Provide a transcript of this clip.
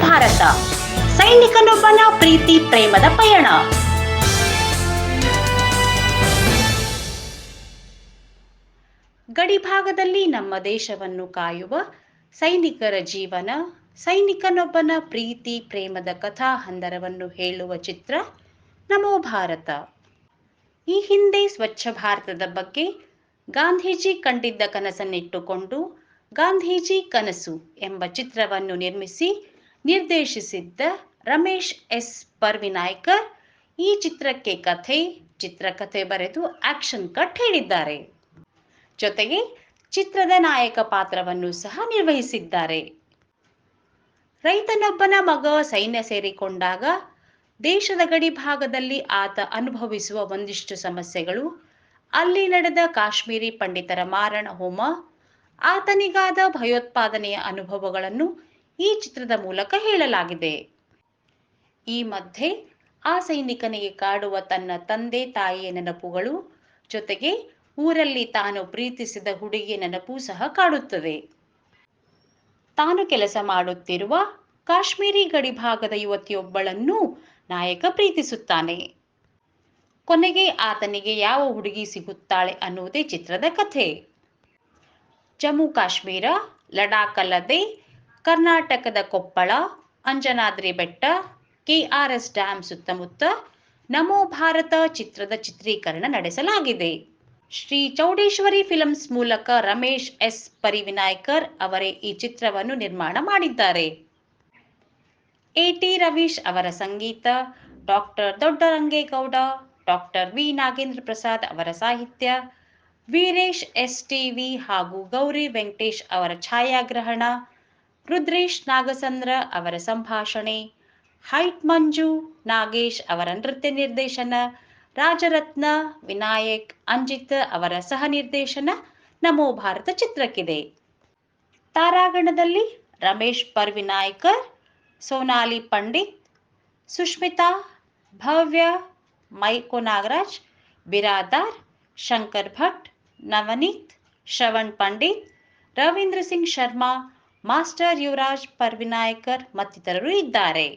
ಭಾರತ ಸೈನಿಕನೊಬ್ಬನ ಪ್ರೀತಿ ಪ್ರೇಮದ ಪಯಣ. ಗಡಿಭಾಗದಲ್ಲಿ ನಮ್ಮ ದೇಶವನ್ನು ಕಾಯುವ ಸೈನಿಕರ ಜೀವನ, ಸೈನಿಕನೊಬ್ಬನ ಪ್ರೀತಿ ಪ್ರೇಮದ ಕಥಾ ಹಂದರವನ್ನು ಹೇಳುವ ಚಿತ್ರ ನಮೋ ಭಾರತ. ಈ ಹಿಂದೆ ಸ್ವಚ್ಛ ಭಾರತದ ಬಗ್ಗೆ ಗಾಂಧೀಜಿ ಕಂಡಿದ್ದ ಕನಸನ್ನಿಟ್ಟುಕೊಂಡು ಗಾಂಧೀಜಿ ಕನಸು ಎಂಬ ಚಿತ್ರವನ್ನು ನಿರ್ಮಿಸಿ ನಿರ್ದೇಶಿಸಿದ್ದ ರಮೇಶ್ ಎಸ್ ಪರ್ವಿನಾಯ್ಕರ್ ಈ ಚಿತ್ರಕ್ಕೆ ಚಿತ್ರಕಥೆ ಬರೆದು ಆಕ್ಷನ್ ಕಟ್ ಹೇಳಿದ್ದಾರೆ. ಜೊತೆಗೆ ಚಿತ್ರದ ನಾಯಕ ಪಾತ್ರವನ್ನು ಸಹ ನಿರ್ವಹಿಸಿದ್ದಾರೆ. ರೈತನೊಬ್ಬನ ಮಗ ಸೈನ್ಯ ಸೇರಿಕೊಂಡಾಗ ದೇಶದ ಗಡಿ ಭಾಗದಲ್ಲಿ ಆತ ಅನುಭವಿಸುವ ಒಂದಿಷ್ಟು ಸಮಸ್ಯೆಗಳು, ಅಲ್ಲಿ ನಡೆದ ಕಾಶ್ಮೀರಿ ಪಂಡಿತರ ಮಾರಣ ಹೋಮ, ಆತನಿಗಾದ ಭಯೋತ್ಪಾದನೆಯ ಅನುಭವಗಳನ್ನು ಈ ಚಿತ್ರದ ಮೂಲಕ ಹೇಳಲಾಗಿದೆ. ಈ ಮಧ್ಯೆ ಆ ಸೈನಿಕನಿಗೆ ಕಾಡುವ ತನ್ನ ತಂದೆ ತಾಯಿಯ ನೆನಪುಗಳು, ಜೊತೆಗೆ ಊರಲ್ಲಿ ತಾನು ಪ್ರೀತಿಸಿದ ಹುಡುಗಿಯ ನೆನಪು ಸಹ ಕಾಡುತ್ತದೆ. ತಾನು ಕೆಲಸ ಮಾಡುತ್ತಿರುವ ಕಾಶ್ಮೀರಿ ಗಡಿಭಾಗದ ಯುವತಿಯೊಬ್ಬಳನ್ನು ನಾಯಕ ಪ್ರೀತಿಸುತ್ತಾನೆ. ಕೊನೆಗೆ ಆತನಿಗೆ ಯಾವ ಹುಡುಗಿ ಸಿಗುತ್ತಾಳೆ ಅನ್ನುವುದೇ ಚಿತ್ರದ ಕಥೆ. ಜಮ್ಮು ಕಾಶ್ಮೀರ, ಲಡಾಖ್ ಅಲ್ಲದೆ ಕರ್ನಾಟಕದ ಕೊಪ್ಪಳ, ಅಂಜನಾದ್ರಿ ಬೆಟ್ಟ, KRS ಡ್ಯಾಂ ಸುತ್ತಮುತ್ತ ನಮೋ ಭಾರತ ಚಿತ್ರದ ಚಿತ್ರೀಕರಣ ನಡೆಸಲಾಗಿದೆ. ಶ್ರೀ ಚೌಡೇಶ್ವರಿ ಫಿಲ್ಮ್ಸ್ ಮೂಲಕ ರಮೇಶ್ ಎಸ್ ಪರಿವಿನಾಯ್ಕರ್ ಅವರೇ ಈ ಚಿತ್ರವನ್ನು ನಿರ್ಮಾಣ ಮಾಡಿದ್ದಾರೆ. AT ರವೀಶ್ ಅವರ ಸಂಗೀತ, doctor Doddarangegowda, doctor V Nagendra Prasad ಅವರ ಸಾಹಿತ್ಯ, ವೀರೇಶ್ STV ಹಾಗೂ ಗೌರಿ ವೆಂಕಟೇಶ್ ಅವರ ಛಾಯಾಗ್ರಹಣ, ರುದ್ರೇಶ್ ನಾಗಸಂದ್ರ ಅವರ ಸಂಭಾಷಣೆ, ಹೈಟ್ ಮಂಜು ನಾಗೇಶ್ ಅವರ ನೃತ್ಯ ನಿರ್ದೇಶನ, ರಾಜರತ್ನ, ವಿನಾಯಕ್, ಅಂಜಿತ್ ಅವರ ಸಹ ನಿರ್ದೇಶನ ನಮೋ ಭಾರತ ಚಿತ್ರಕ್ಕಿದೆ. ತಾರಾಗಣದಲ್ಲಿ ರಮೇಶ್ ಪರ್ವಿನಾಯ್ಕರ್, ಸೋನಾಲಿ ಪಂಡಿತ್, ಸುಷ್ಮಿತಾ, ಭವ್ಯ, ಮೈಕೋ ನಾಗರಾಜ್, ಬಿರಾದಾರ್, ಶಂಕರ್ ಭಟ್, ನವನೀತ್, ಶ್ರವಣ್ ಪಂಡಿತ್, ರವೀಂದ್ರ ಸಿಂಗ್ ಶರ್ಮಾ, ಮಾಸ್ಟರ್ ಯುವರಾಜ್ ಪರ್ವಿನಾಯ್ಕರ್ ಮತ್ತಿತರರು ಇದ್ದಾರೆ.